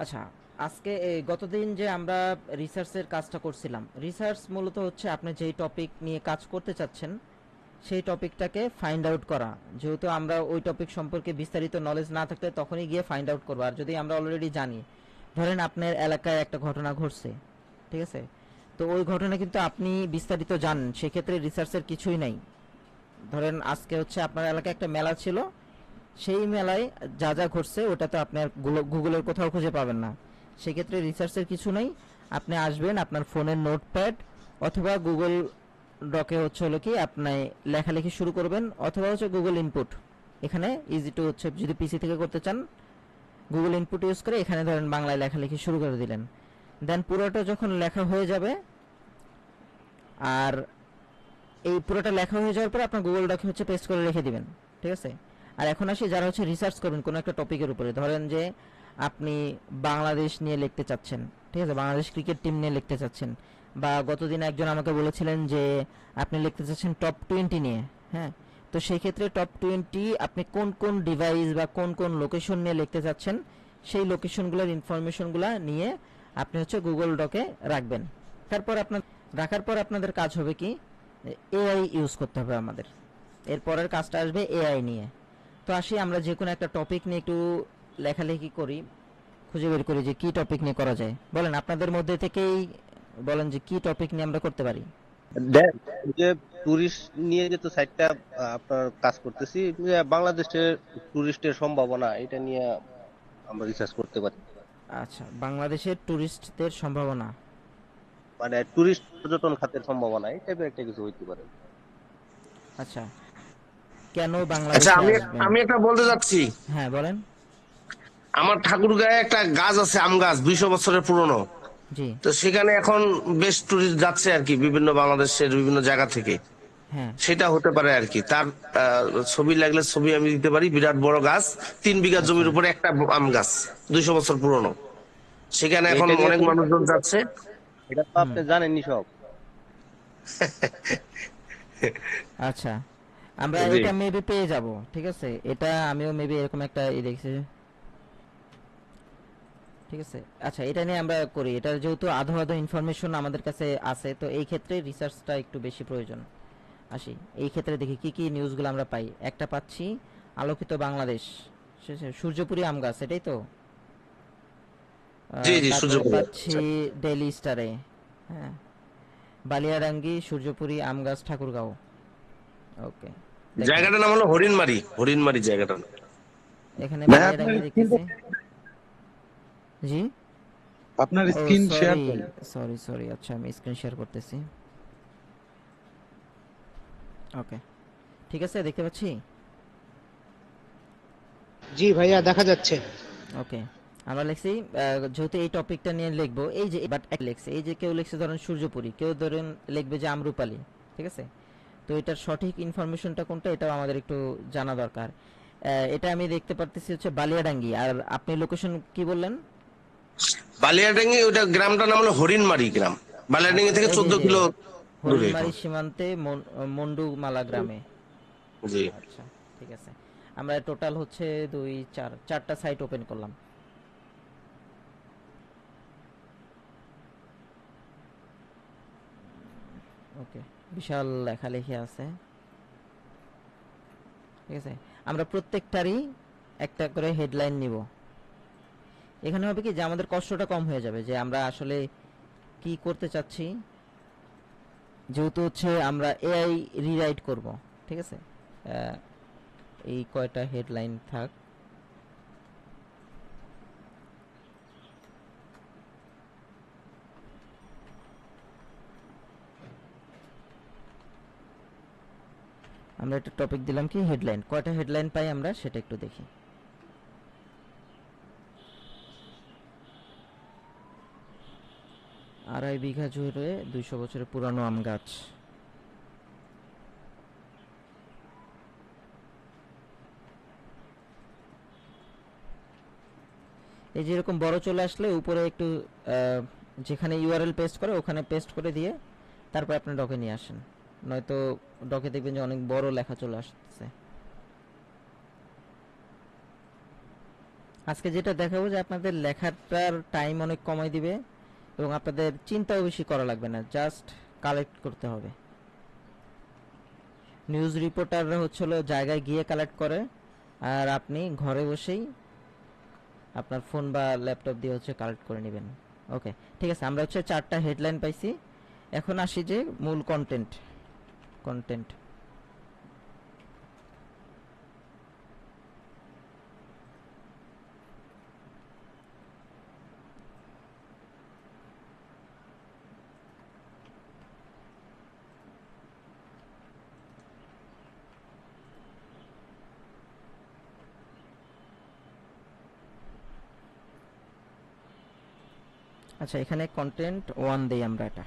আচ্ছা, আজকে গতদিন যে আমরা রিসার্চের কাজটা করছিলাম, রিসার্চ মূলত হচ্ছে আপনি যেই টপিক নিয়ে কাজ করতে চাচ্ছেন সেই টপিকটাকে ফাইন্ড আউট করা। যেহেতু আমরা ওই টপিক সম্পর্কে বিস্তারিত নলেজ না থাকলে তখনই গিয়ে ফাইন্ড আউট করবো, আর যদি আমরা অলরেডি জানি, ধরেন আপনার এলাকায় একটা ঘটনা ঘটছে, ঠিক আছে, তো ওই ঘটনা কিন্তু আপনি বিস্তারিত জানেন, সেক্ষেত্রে রিসার্চের কিছুই নাই। ধরেন আজকে হচ্ছে আপনার এলাকায় একটা মেলা ছিল, সেই মেলায় যা যা ঘটছে ওটা তো আপনি আর গুগলের কোথাও খুঁজে পাবেন না, সেক্ষেত্রে রিসার্চের কিছু নেই। আপনি আসবেন আপনার ফোনের নোটপ্যাড অথবা গুগল ডকে হচ্ছে হলো কি আপনি লেখালেখি শুরু করবেন, অথবা হচ্ছে গুগল ইনপুট। এখানে ইজি টু হচ্ছে যদি পিসি থেকে করতে চান গুগল ইনপুট ইউজ করে এখানে ধরেন বাংলায় লেখালেখি শুরু করে দিলেন। দেন পুরোটা যখন লেখা হয়ে যাবে, আর এই পুরোটা লেখা হয়ে যাওয়ার পর আপনার গুগল ডকে হচ্ছে পেস্ট করে রেখে দিবেন, ঠিক আছে। আর এখন আসি যারা হচ্ছে রিসার্চ করবেন কোনো একটা টপিকের উপরে, ধরেন যে আপনি বাংলাদেশ নিয়ে লিখতে চাচ্ছেন, ঠিক আছে, বাংলাদেশ ক্রিকেট টিম নিয়ে লিখতে চাচ্ছেন, বা গতদিন একজন আমাকে বলেছিলেন যে আপনি লিখতে চাচ্ছেন টপ 20 নিয়ে। হ্যাঁ, তো সেই ক্ষেত্রে টপ 20 আপনি কোন কোন ডিভাইস বা কোন কোন লোকেশন নিয়ে লিখতে চাচ্ছেন সেই লোকেশনগুলোর ইনফরমেশনগুলো নিয়ে আপনি হচ্ছে গুগল ডকে রাখবেন। তারপর আপনার রাখার পর আপনাদের কাজ হবে কি, এআই ইউজ করতে হবে আমাদের। এরপরের কাজটা আসবে এআই নিয়ে। তো আসি আমরা যে কোনো একটা টপিক নিয়ে একটু লেখালেখি করি, খুঁজে বের করি যে কি টপিক নিয়ে করা যায়। বলেন আপনাদের মধ্যে থেকেই বলেন যে কি টপিক নিয়ে আমরা করতে পারি। দেখ, এই যে টুরিস্ট নিয়ে যে তো সাইটটা আপনার কাজ করতেছি, যে বাংলাদেশের টুরিস্টের সম্ভাবনা এটা নিয়ে আমরা রিসার্চ করতে পারি। আচ্ছা, বাংলাদেশের ট্যুরিস্টদের সম্ভাবনা। মানে টুরিস্ট পর্যটন খাতের সম্ভাবনা এই টাইপের একটা কিছু হইতে পারে। আচ্ছা, কেন আচ্ছা, বাংলাদেশে আমি আসবেন? আমি একটা বলতে চাচ্ছি। হ্যাঁ বলেন। আমার ঠাকুরগাঁয়ে একটা গাছ আছে, আম গাছ, 200 বছরের পুরনো। জি। তো সেখানে এখন বেশ টুরিস্ট যাচ্ছে আর কি, বিভিন্ন বাংলাদেশের বিভিন্ন জায়গা থেকে। হ্যাঁ। সেটা হতে পারে আর কি। তার ছবি লাগলে ছবি আমি দিতে পারি। বিরাট বড় গাছ, 3 বিঘা আচ্ছা। জমির উপরে একটা আম গাছ, 200 বছর পুরনো। সেখানে এখন এটা নিয়ে অনেক তো মানুষজন যাচ্ছে। এটা তো হুম। আপনি জানেননি সব। আচ্ছা, আমরা জি এটা মেবি পেয়ে যাব, ঠিক আছে, এটা আমিও মেবি এরকম একটা দেখছি, ঠিক আছে। আচ্ছা, এটা নিয়ে আমরা করি, এটা যেহেতু আধো আধো ইনফরমেশন আমাদের কাছে আছে, তো এই ক্ষেত্রে রিসার্চটা একটু বেশি প্রয়োজন। আসি এই ক্ষেত্রে দেখি কি কি নিউজগুলো আমরা পাই। একটা পাচ্ছি আলোকিত বাংলাদেশ, শেষে সূর্যপুরী আম গাছ, এটাই তো। জি জি, সুযোগ তারপরে হবে। পাচ্ছি ডেইলি স্টারে, হ্যাঁ, বালিয়াডাঙ্গি সূর্যপুরী আম গাছ ঠাকুরগাঁও। ওকে, দেখলাম। জায়গাটার নাম হলো হরিণমারি, হরিণমারি জায়গাটার নাম। এখানে ভাই আপনার বালিয়াডাঙ্গি স্ক্রিনটা, দেখতেছি। জি। আপনার ও স্ক্রিন শেয়ার সরি, করেন। সরি সরি, আচ্ছা আমি স্ক্রিন শেয়ার করতেছি। ওকে, ঠিক আছে, দেখতে পাচ্ছি। জি ভাইয়া, দেখা যাচ্ছে। ওকে, আমরা লিখছি যেহেতু এই টপিকটা নিয়ে লিখবো, এই যে বাট এক লিখছে, এই যে কেউ লিখছে ধরেন সূর্যপুরী, কেউ ধরেন লিখবে যে আমরুপালি, ঠিক আছে। তো এটার সঠিক ইনফরমেশনটা কোনটা এটাও আমাদের একটু জানা দরকার। এটা আমি দেখতে পারতেছি হচ্ছে বালিয়াডাঙ্গি, আর আপনি লোকেশন কি বললেন? বালিয়াডাঙ্গি, ওইটা গ্রামটার নাম হলো হরিণমারি গ্রাম। বালিয়াডাঙ্গি আচ্ছা, থেকে এই যে 14 যে কিলো দূরে। হরিণমারি সীমান্তে মন্ডুমালা গ্রামে। জি। আচ্ছা, ঠিক আছে। আমরা টোটাল হচ্ছে দুই চার চারটা সাইট ওপেন করলাম। ওকে, বিশাল লেখালেখি আছে, ঠিক আছে। আমরা প্রত্যেকটারই একটা করে হেডলাইন নিব। এখানে হবে কি যে আমাদের কষ্টটা কম হয়ে যাবে, যে আমরা আসলে কি করতে চাচ্ছি, যেহেতু হচ্ছে আমরা এআই রিরাইট করব, ঠিক আছে। আহ, এই কয়টা হেডলাইন থাক। আমরা একটা টপিক দিলাম কি হেডলাইন, কয়টা হেডলাইন পাই আমরা সেটা একটু দেখি। 2.5 বিঘা জুড়ে 200 বছরের পুরানো আম গাছ। এই যে এরকম বড় চলে আসলে উপরে একটু আহ, যেখানে ইউআরএল পেস্ট করে ওখানে পেস্ট করে দিয়ে তারপর আপনি ডকে নিয়ে আসেন, নয়তো ডকে দেখবেন যে অনেক বড় লেখা চলে আসছে। আজকে যেটা দেখাবো যে আপনাদের লেখাটার টাইম অনেক কমাই দিবে এবং আপনাদের চিন্তাও বেশি করা লাগবে না, জাস্ট কালেক্ট করতে হবে। নিউজ রিপোর্টাররা হচ্ছিল জায়গায় গিয়ে কালেক্ট করে, আর আপনি ঘরে বসেই আপনার ফোন বা ল্যাপটপ দিয়ে হচ্ছে কালেক্ট করে নেবেন। ওকে, ঠিক আছে। আমরা হচ্ছে 4টা হেডলাইন পাইছি। এখন আসি যে মূল কন্টেন্ট। কন্টেন্ট আচ্ছা, এখানে কন্টেন্ট 1 দেই আমরা। এটা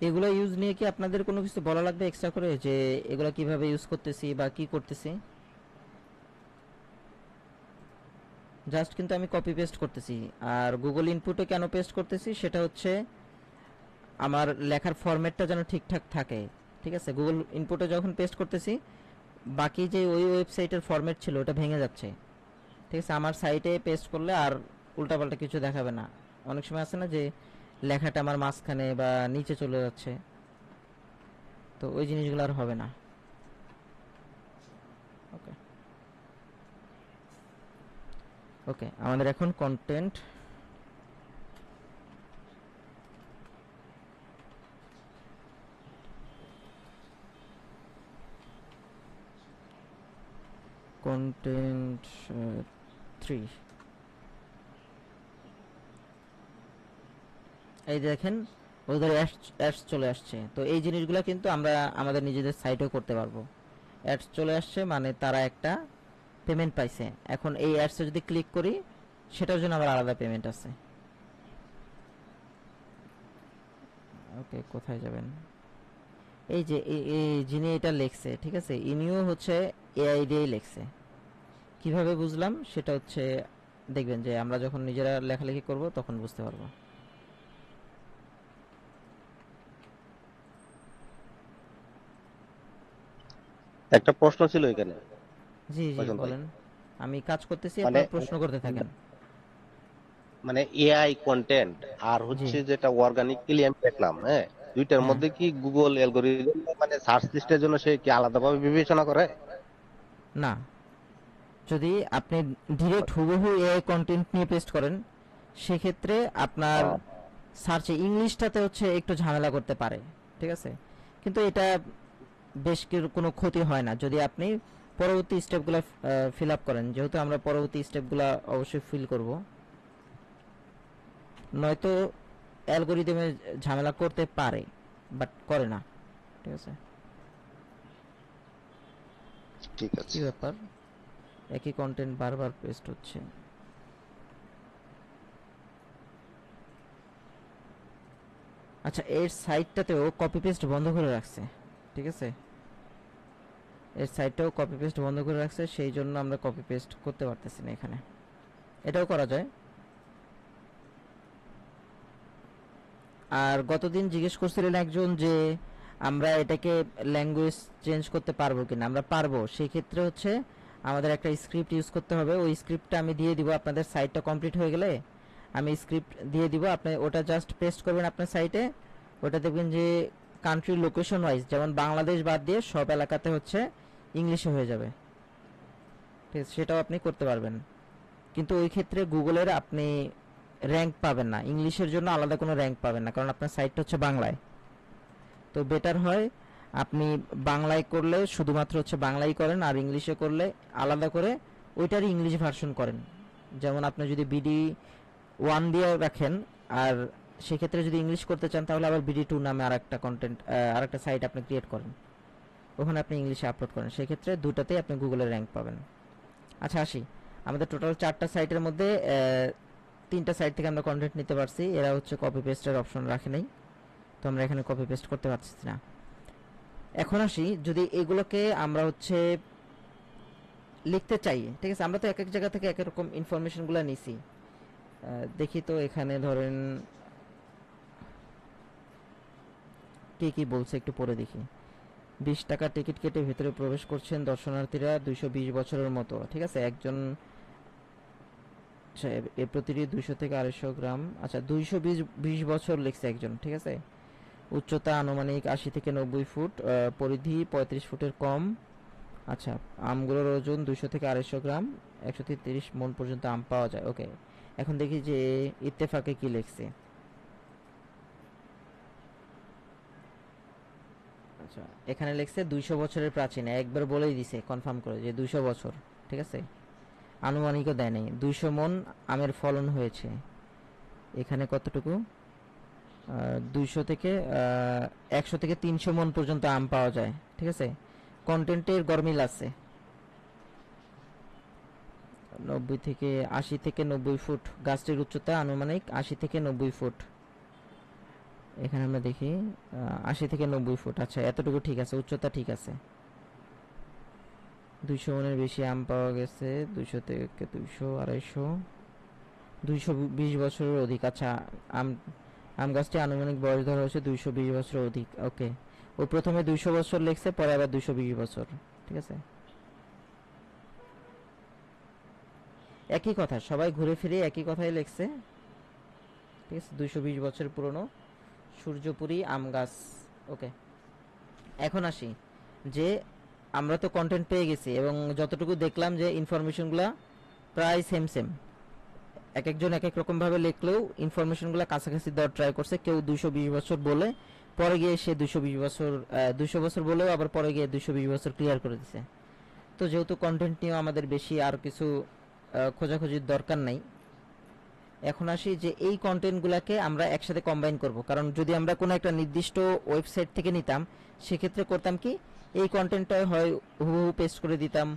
এগুলো ইউজ নিয়ে কি আপনাদের কোনো কিছু বলা লাগবে এক্সট্রা করে, যে এগুলো কিভাবে ইউজ করতেছি বা কি করতেছি? জাস্ট কিন্তু আমি কপি পেস্ট করতেছি। আর গুগল ইনপুটে কেন পেস্ট করতেছি সেটা হচ্ছে আমার লেখার ফরম্যাটটা যেন ঠিকঠাক থাকে। ঠিক আছে, গুগল ইনপুটে যখন পেস্ট করতেছি বাকি যে ওই ওয়েবসাইটের ফরম্যাট ছিল ওটা ভেঙে যাচ্ছে। ঠিক আছে, আমার সাইটে পেস্ট করলে আর উল্টাপাল্টা কিছু দেখাবে না। অনেক সময় আছে না যে লেখাটা আমার মাঝখানে বা নিচে চলে যাচ্ছে, তো ওই জিনিসগুলো আর হবে না। ওকে ওকে, আমাদের এখন কন্টেন্ট কন্টেন্ট 3। এই দেখেন ওদের অ্যাডস চলে আসছে। তো এই জিনিসগুলো কিন্তু আমরা আমাদের নিজেদের সাইটেও করতে পারবো। অ্যাডস চলে আসছে মানে তারা একটা পেমেন্ট পাইছে। এখন এই অ্যাডসে যদি ক্লিক করি সেটার জন্য আবার আলাদা পেমেন্ট আছে। ওকে, কোথায় যাবেন? এই যে যিনি এটা লেখছে, ঠিক আছে, ইনিও হচ্ছে এআই দিয়েই লেখছে। কিভাবে বুঝলাম সেটা হচ্ছে দেখবেন যে আমরা যখন নিজেরা লেখালেখি করব তখন বুঝতে পারবো। একটা প্রশ্ন ছিল এখানে, জি জি ফয়সাল ভাই। বলেন, আমি কাজ করতেছি, মানে আপনার প্রশ্ন করতে থাকেন। মানে এআই কন্টেন্ট আর জি, হচ্ছে যেটা অর্গানিক্যালি আমি দেখলাম, হ্যাঁ, দুইটার হ্যাঁ, মধ্যে কি গুগল অ্যালগরিদম মানে সার্চ লিস্টের জন্য সে কি আলাদাভাবে বিবেচনা করে? না, যদি আপনি ডিরেক্ট হুবহু এআই কন্টেন্ট নিয়ে পেস্ট করেন সেক্ষেত্রে আপনার আহ, সার্চে ইংলিশটাতে হচ্ছে একটু ঝামেলা করতে পারে। ঠিক আছে, কিন্তু এটা বেশ কোনো ক্ষতি হয় না যদি আপনি পরবর্তী স্টেপগুলো ফিল আপ করেন, যেহেতু আমরা পরবর্তী স্টেপগুলো অবশ্যই ফিল করব, নয়তো অ্যালগোরিদমে ঝামেলা করতে পারে বাট করে না। ঠিক আছে, ঠিক কি আছে। ব্যাপার, একই কন্টেন্ট বারবার পেস্ট হচ্ছে। আচ্ছা, এর সাইটটাতেও কপি পেস্ট বন্ধ করে রাখছে। ঠিক আছে, এর সাইটটাও কপি পেস্ট বন্ধ করে রাখছে, সেই জন্য আমরা কপি পেস্ট করতে পারতেছি না এখানে। এটাও করা যায়। আর গতদিন জিজ্ঞেস করছিলেন একজন যে আমরা এটাকে ল্যাঙ্গুয়েজ চেঞ্জ করতে পারবো কিনা। আমরা পারবো, সেই ক্ষেত্রে হচ্ছে আমাদের একটা স্ক্রিপ্ট ইউজ করতে হবে। ওই স্ক্রিপ্টটা আমি দিয়ে দিব আপনাদের সাইটটা কমপ্লিট হয়ে গেলে। আমি স্ক্রিপ্ট দিয়ে দিব, আপনি ওটা জাস্ট পেস্ট করবেন আপনার সাইটে। ওটা দেখবেন যে কান্ট্রি লোকেশন ওয়াইজ, যেমন বাংলাদেশ বাদ দিয়ে সব এলাকাতে হচ্ছে ইংলিশে হয়ে যাবে। ঠিক আছে, সেটাও আপনি করতে পারবেন। কিন্তু ওই ক্ষেত্রে গুগলের আপনি র্যাঙ্ক পাবেন না, ইংলিশের জন্য আলাদা কোনো র্যাঙ্ক পাবেন না, কারণ আপনার সাইটটা হচ্ছে বাংলায়। তো বেটার হয় আপনি বাংলায় করলে শুধুমাত্র হচ্ছে বাংলাই করেন, আর ইংলিশে করলে আলাদা করে ওইটারই ইংলিশ ভার্সন করেন। যেমন আপনি যদি BD1 দিয়ে রাখেন, আর সেক্ষেত্রে যদি ইংলিশ করতে চান তাহলে আবার BD2 নামে আরেকটা কন্টেন্ট, আরেকটা সাইট আপনি ক্রিয়েট করেন, ওখানে আপনি ইংলিশে আপলোড করেন, সেক্ষেত্রে দুটাতেই আপনি গুগলের র্যাঙ্ক পাবেন। আচ্ছা আসি, আমাদের টোটাল 4টা সাইটের মধ্যে 3টা সাইট থেকে আমরা কন্টেন্ট নিতে পারছি। এরা হচ্ছে কপি পেস্টের অপশন রাখে নাই, তো আমরা এখানে কপি পেস্ট করতে পারছি না। এখন আসি, যদি এগুলোকে আমরা হচ্ছে লিখতে চাই, ঠিক আছে, আমরা তো এক এক জায়গা থেকে এক এক রকম ইনফরমেশনগুলো নিছি। দেখি তো এখানে ধরেন কি কি বলছে একটু পড়ে দেখি। 20 টাকা টিকিট কেটে ভেতরে প্রবেশ করছেন দর্শনার্থীরা 220 বছরের মতো, ঠিক আছে। একজন এ প্রতিটি 200 থেকে 250 গ্রাম, আচ্ছা 220 বছর লিখছে একজন, ঠিক আছে। উচ্চতা আনুমানিক 80 থেকে 90 ফুট, পরিধি 35 ফুটের কম। আচ্ছা, আমগুলোর ওজন 200 থেকে 250 গ্রাম, 130 মণ পর্যন্ত আম পাওয়া যায়। ওকে, এখন দেখি যে ইত্তেফাকে কি লিখছে। আচ্ছা, এখানে লিখছে 200 বছরের প্রাচীন, একবার বলেই দিছে কনফার্ম করে যে 200 বছর, ঠিক আছে। আনুমানিকও দেয় নাই, 200 মণ আমের ফলন হয়েছে। এখানে কতটুকু, 200 থেকে 100 থেকে 300 মণ পর্যন্ত আম পাওয়া যায়, ঠিক আছে। কন্টেন্টের গরমিল আছে 90 থেকে 80 থেকে 90 ফুট, গাছটির উচ্চতা আনুমানিক 80 থেকে 90 ফুট। এখানে আমরা দেখি 80 থেকে 90 ফুট, আচ্ছা এতটুকু ঠিক আছে, উচ্চতা ঠিক আছে। 200 মণের বেশি আম পাওয়া গেছে, 200 থেকে 200 250, 220 বছরের অধিক। আচ্ছা, আম গাছটি আনুমানিক বয়স ধরা হচ্ছে 220 বছরের অধিক। ওকে, ও প্রথমে 200 বছর লিখছে, পরে আবার 220 বছর, ঠিক আছে। একই কথা, সবাই ঘুরে ফিরে একই কথাই লিখছে, ঠিক আছে। 220 বছর পুরনো সূর্যপুরী আম গাছ। ওকে, এখন আসি যে আমরা তো কন্টেন্ট পেয়ে গেছি এবং যতটুকু দেখলাম যে ইনফরমেশনগুলো প্রায় সেম সেম, এক একজন এক এক রকম ভাবে লিখলেও ইনফরমেশনগুলো কাছাকাছি দেওয়ার ট্রাই করছে। কেউ 220 বছর বলে পরে গিয়ে সে 220 বছর 200 বছর বলেও আবার পরে গিয়ে 220 বছর ক্লিয়ার করে দিছে। তো যেহেতু কন্টেন্ট নিয়ে আমাদের বেশি আর কিছু খোঁজাখুঁজির দরকার নাই, এখন আসি যে এই কন্টেন্টগুলোকে আমরা একসাথে কম্বাইন করব। কারণ যদি আমরা কোনো একটা নির্দিষ্ট ওয়েবসাইট থেকে নিতাম, সেক্ষেত্রে করতাম কি, এই কন্টেন্টটা হয় হুবহু পেস্ট করে দিতাম,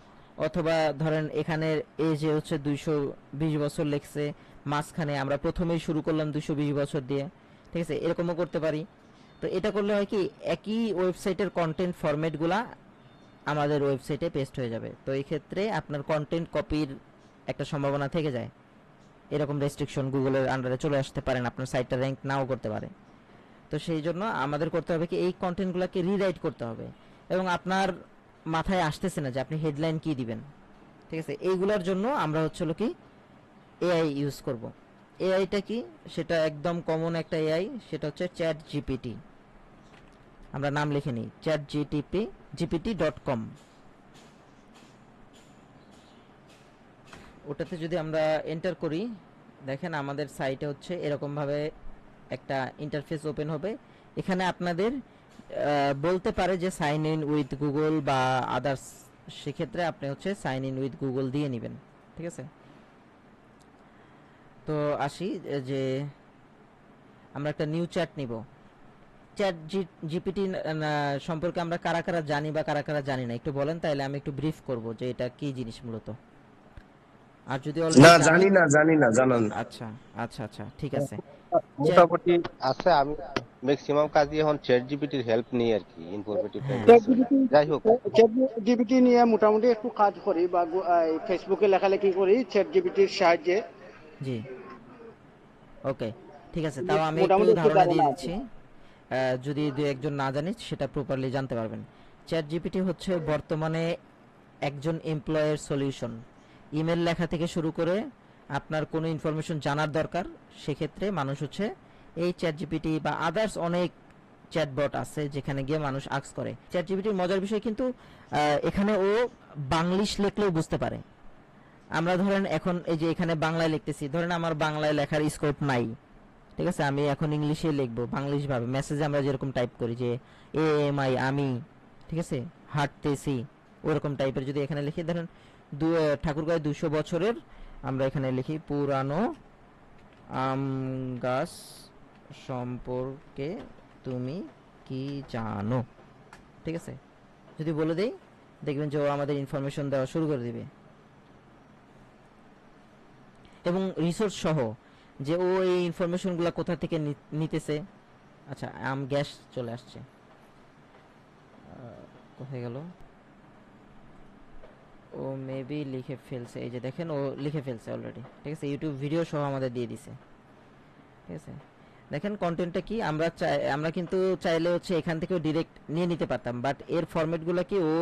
অথবা ধরেন এখানে এই যে হচ্ছে 220 বছর লেখছে, মাঝখানে আমরা প্রথমেই শুরু করলাম 220 বছর দিয়ে, ঠিক আছে, এরকমও করতে পারি। তো এটা করলে হয় কি, একই ওয়েবসাইটের কন্টেন্ট ফরম্যাটগুলা আমাদের ওয়েবসাইটে পেস্ট হয়ে যাবে। তো এই ক্ষেত্রে আপনার কন্টেন্ট কপির একটা সম্ভাবনা থেকে যায়, এরকম রেস্ট্রিকশন গুগলের আন্ডারে চলে আসতে পারেন, আপনার সাইটটা র্যাঙ্ক নাও করতে পারে। তো সেই জন্য আমাদের করতে হবে কি, এই কন্টেন্টগুলোকে রিরাইট করতে হবে, এবং আপনার মাথায় আসতেছে না যে আপনি হেডলাইন কি দিবেন, ঠিক আছে। এইগুলোর জন্য আমরা হচ্ছে কি এআই ইউজ করব। এআইটা কি, সেটা একদম কমন একটা এআই, সেটা হচ্ছে চ্যাট জিপিটি। আমরা নাম লিখে নিই, চ্যাট gpt.com। ওটাতে যদি আমরা এন্টার করি, দেখেন আমাদের সাইটে হচ্ছে এরকম ভাবে একটা ইন্টারফেস ওপেন হবে। এখানে আপনাদের বলতে পারে যে সাইন ইন উইথ গুগল বা আদার্স, সেক্ষেত্রে আপনি হচ্ছে সাইন ইন উইথ গুগল দিয়ে নেবেন, ঠিক আছে। তো আসি যে আমরা একটা নিউ চ্যাট নিব। চ্যাট জিপিটি সম্পর্কে আমরা কারা কারা জানি বা কারা কারা জানি না, একটু বলেন, তাহলে আমি একটু ব্রিফ করব যে এটা কি জিনিস মূলত। আর যদি না, অলরেডি জানি না জানান। আচ্ছা আচ্ছা আচ্ছা, ঠিক আছে। চ্যাট মোটামুটি আছে। আমি ম্যাক্সিমাম কাজই এখন চ্যাট জিপিটির হেল্প নিই আর কি, ইনফরমেটিভ হ্যাঁ টাইপের। যাই হোক, চ্যাট জিপিটি নিয়ে মোটামুটি একটু কাজ করি বা ফেসবুকে লেখালেখি করি চ্যাট জিপিটির সাহায্যে। জি, ওকে, ঠিক আছে। তাও আমি একটু মোটামুটি একটু ধারণা দিয়ে ধারণা আছে। দিচ্ছি, যদি দু একজন না জানে সেটা প্রপারলি জানতে পারবেন। চ্যাট জিপিটি হচ্ছে বর্তমানে একজন এমপ্লয়ের সলিউশন। ইমেল লেখা থেকে শুরু করে আপনার কোনো ইনফরমেশন জানার দরকার, সেক্ষেত্রে মানুষ হচ্ছে এই চ্যাট জিপিটি বা আদার্স অনেক চ্যাটবট আছে যেখানে গিয়ে মানুষ আস্ক করে। চ্যাট জিপিটির মজার বিষয় কিন্তু এখানে ও বাংলিশ লিখলেও বুঝতে পারে। আমরা ধরেন এখন এই যে এখানে বাংলায় লিখতেছি, ধরেন আমার বাংলায় লেখার স্কোপ নাই, ঠিক আছে, আমি এখন ইংলিশে লিখবো, বাংলিশ ভাবে মেসেজে আমরা যেরকম টাইপ করি যে AMI আমি, ঠিক আছে, হাঁটতেছি, ওরকম টাইপের যদি এখানে লিখি, ধরেন ঠাকুরগাঁয় 200 বছরের, আমরা এখানে লিখি পুরানো আম গাছ সম্পর্কে তুমি কি জানো, ঠিক আছে, যদি বলে দেই, দেখবেন যে ও আমাদের ইনফরমেশন দেওয়া শুরু করে দিবে এবং রিসোর্স সহ, যে ও এই ইনফরমেশনগুলো কোথা থেকে নিতেছে। আচ্ছা, গ্যাস চলে আসছে, কোথায় গেল? ও মেবি লিখে ফেলছে, এই যে দেখেন ও লিখে ফেলছে অলরেডি, ঠিক আছে, ইউটিউব ভিডিও সহ আমাদের দিয়ে দিছে, ঠিক আছে। দেখেন কন্টেন্টটা কি, আমরা কিন্তু চাইলে হচ্ছে এখান থেকেও ডিরেক্ট নিয়ে নিতে পারতাম, বাট এর ফরম্যাটগুলো কি ও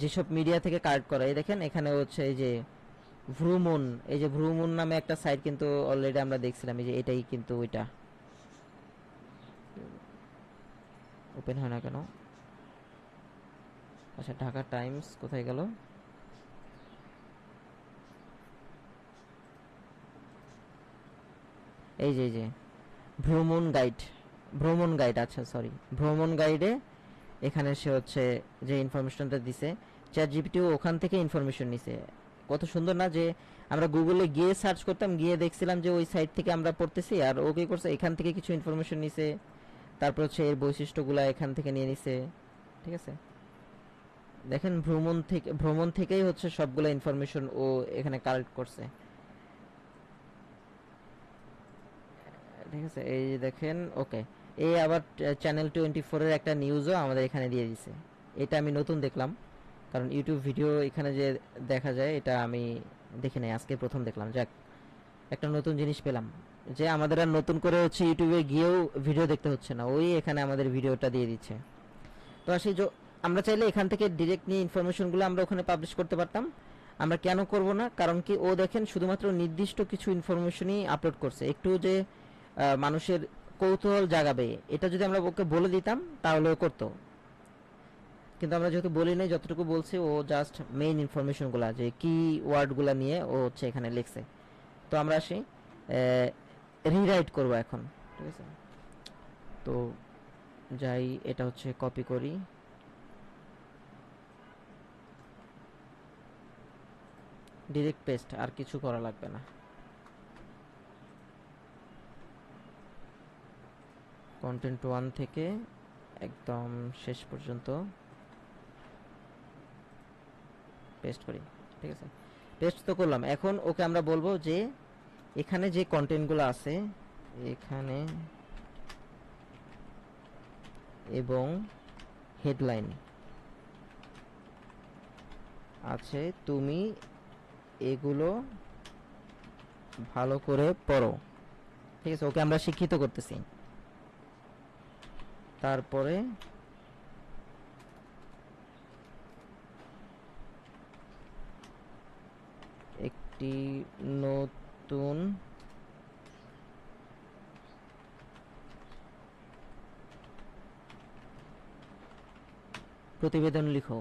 যেসব মিডিয়া থেকে কালেক্ট করে, এই দেখেন এখানে হচ্ছে এই যে ভ্রুমুন, এই যে ভ্রুমুন নামে একটা সাইট কিন্তু অলরেডি আমরা দেখছিলাম, এই যে এটাই কিন্তু ওইটা। ওপেন হয় না কেন? আচ্ছা ঢাকা টাইমস কোথায় গেল? এই যে ভ্রমণ গাইড, আচ্ছা সরি, ভ্রমণ গাইডে এখানে সে হচ্ছে যে ইনফরমেশনটা দিছে, চ্যাট জিপিটিও ওখান থেকে ইনফরমেশন নিছে। কত সুন্দর না, যে আমরা গুগলে গিয়ে সার্চ করতাম, গিয়ে দেখছিলাম যে ওই সাইট থেকে আমরা পড়তেছি, আর ও কি করছে এখান থেকে কিছু ইনফরমেশন নিছে, তারপর হচ্ছে এর বৈশিষ্ট্যগুলো এখান থেকে নিয়ে নিছে, ঠিক আছে। দেখেন ভ্রমণ থেকেই হচ্ছে সবগুলো ইনফরমেশন ও এখানে কালেক্ট করছে, ঠিক আছে। এই যে দেখেন, ওকে, এই আবার চ্যানেল 24 এর একটা নিউজও আমাদের এখানে দিয়ে দিছে। এটা আমি নতুন দেখলাম, কারণ ইউটিউব ভিডিও এখানে যে দেখা যায় এটা আমি দেখি নাই, আজকে প্রথম দেখলাম। যাক, একটা নতুন জিনিস পেলাম, যে আমাদের আর নতুন করে হচ্ছে ইউটিউবে গিয়েও ভিডিও দেখতে হচ্ছে না, ওই এখানে আমাদের ভিডিওটা দিয়ে দিচ্ছে। তো আসি আমরা চাইলে এখান থেকে ডিরেক্ট নিয়ে ইনফরমেশনগুলো আমরা ওখানে পাবলিশ করতে পারতাম, আমরা কেন করব না? কারণ কি ও দেখেন শুধুমাত্র নির্দিষ্ট কিছু ইনফরমেশনই আপলোড করছে, একটু যে মানুষের কৌতূহল জাগাবে, এটা যদি আমরা ওকে বলে দিতাম তাহলে ও করতো, কিন্তু আমরা যেহেতু বলি নাই, যতটুকু বলছি ও জাস্ট মেইন ইনফরমেশনগুলো, যে কি ওয়ার্ডগুলো নিয়ে ও হচ্ছে এখানে লিখছে। তো আমরা আসি রিরাইট করব এখন, ঠিক আছে। তো যাই, এটা হচ্ছে কপি করি, ডিরেক্ট পেস্ট, আর কিছু করা লাগবে না। কন্টেন্ট 1 থেকে একদম শেষ পর্যন্ত পেস্ট করি, ঠিক আছে। পেস্ট তো করলাম, এখন ওকে আমরা বলবো যে এখানে যে কন্টেন্টগুলো আছে এখানে এবং হেডলাইন আছে, তুমি এগুলো ভালো করে পড়ো, ঠিক আছে। ওকে আমরা শিক্ষিত করতেছি। তারপরে একটি নতুন প্রতিবেদন লিখো,